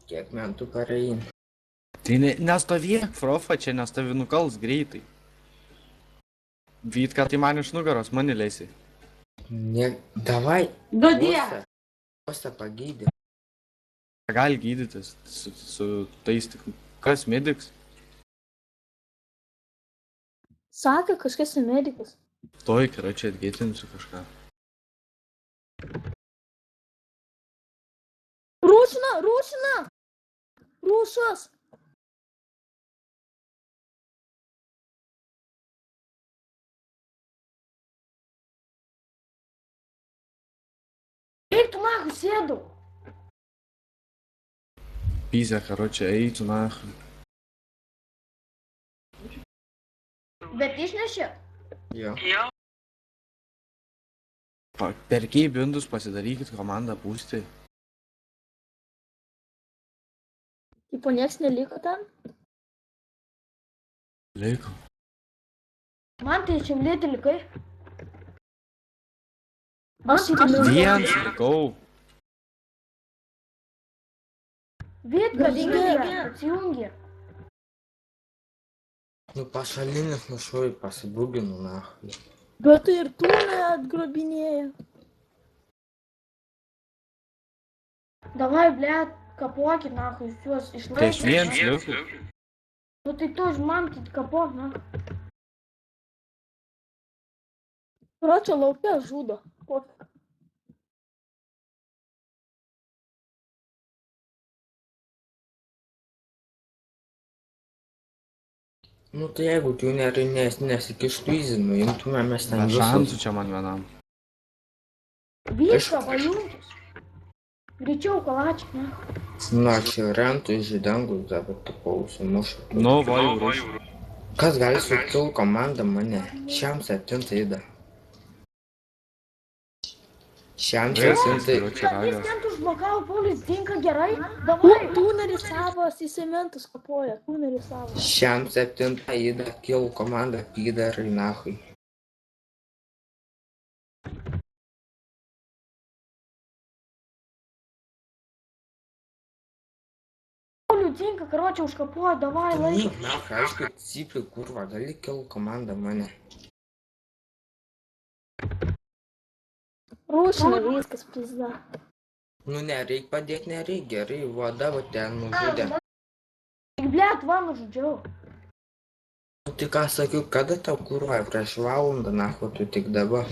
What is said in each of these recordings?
Kiek metų parein? Tai nestovėk, Frofa, čia nestovi, nukals greitai. Vyt, kad tai man iš nugaros, mane leisi. Ne, davai. Dodie. Kosta pagydė. Gali gydytis su tais tik... Kas, mediks? Sakė kažkas į medikus. Toj, kai čia atgėtinsiu kažką. Rūšina! Rūšina! Rūšas! Eik tu nahui, sėdau. Pizė, karočią, eitų nahui. Bet išnešė? Jo. Perkiai bindus, pasidarykit komandą pūsti. Tipo, nieks neliko ten? Liko. Man tai šiaulėti likai. Aš įtiliu. Viens likau. Vitka, atsijungi. Nu pašalinis nušuoj, pasibuginu nahui. Bet tai ir tu neatgrobinėja. Davai, blėt, kapuokit, nahui, juos Tai aš išlaikyti. viens liku. Nu tai tu man tai kapuok, na. Ročio laukia žudo. Pofik. Nu tai jeigu tu nesikištų įzinų, imtume mes ten Na, visus. šansų čia man vienam. Vyska, pajungtis. Greičiau, kalačiak, na. Nu aš jau rentu iš dangus dabar tapausiu, mušu. Nu, vajų rušiu. Kas gali sukilt komandą mane? Šiam 7 įdą. Šiam 7. Karočią, Jis ragas. ten užblokavo, Paulius, tinka gerai. Davai. Tuneris savas į cementus kapoja. Tuneris savas. Šiam 7 įdą kil komandą pydarai nahui. Paulius, tinka, karočią užkapuoja, davai, laiko. Nyk, nahui, aišku, cypli kurva, gali kil komandą mane. Rūšina viskas pizda. Nu nereik padėt, nereik, gerai, vada, va ten nužudė. Tik, blėt, va, nužudžiau. Nu tai ką sakiau, kada tau kurva, prieš valandą, nahui, tu tik dabar.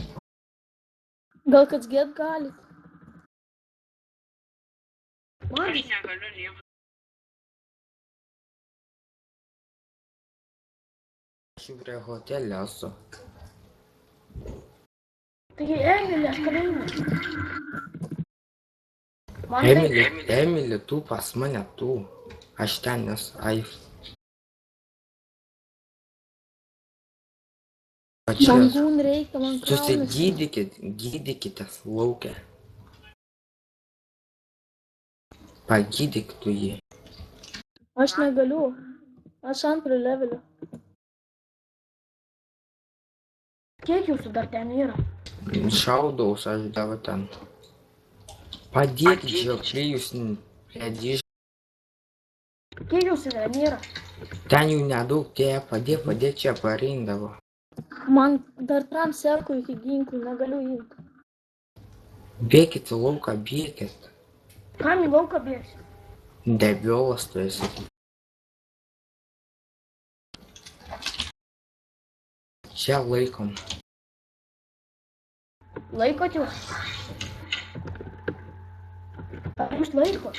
Gal kad gėt gali. Man Aš negaliu nieko. Aš jau prie hotelio esu. taigi, Emilė, aš kalėjime. Man tai... Emilė, tu pas mane, tu. Aš ten esu, ai. Pačias. Bangūn reikia, man kraunasi. Gydykitės laukia. Pagydyk tu jį. Aš negaliu. Aš antro levelio. Kiek jūsų dar ten yra? Šaudaus aš dabar ten. Padėkit, žiūrėk, jūs prie Kiek jūsų ten yra? ten jų nedaug, tie padėk čia pareindavo. Man dar tam serku iki ginklų, negaliu imti. Bėkit į lauką, bėkit. Kam į lauką bėgsi? Debiolas tu esi. Čia laikom. Laikot jūs? Ar jūs laikot?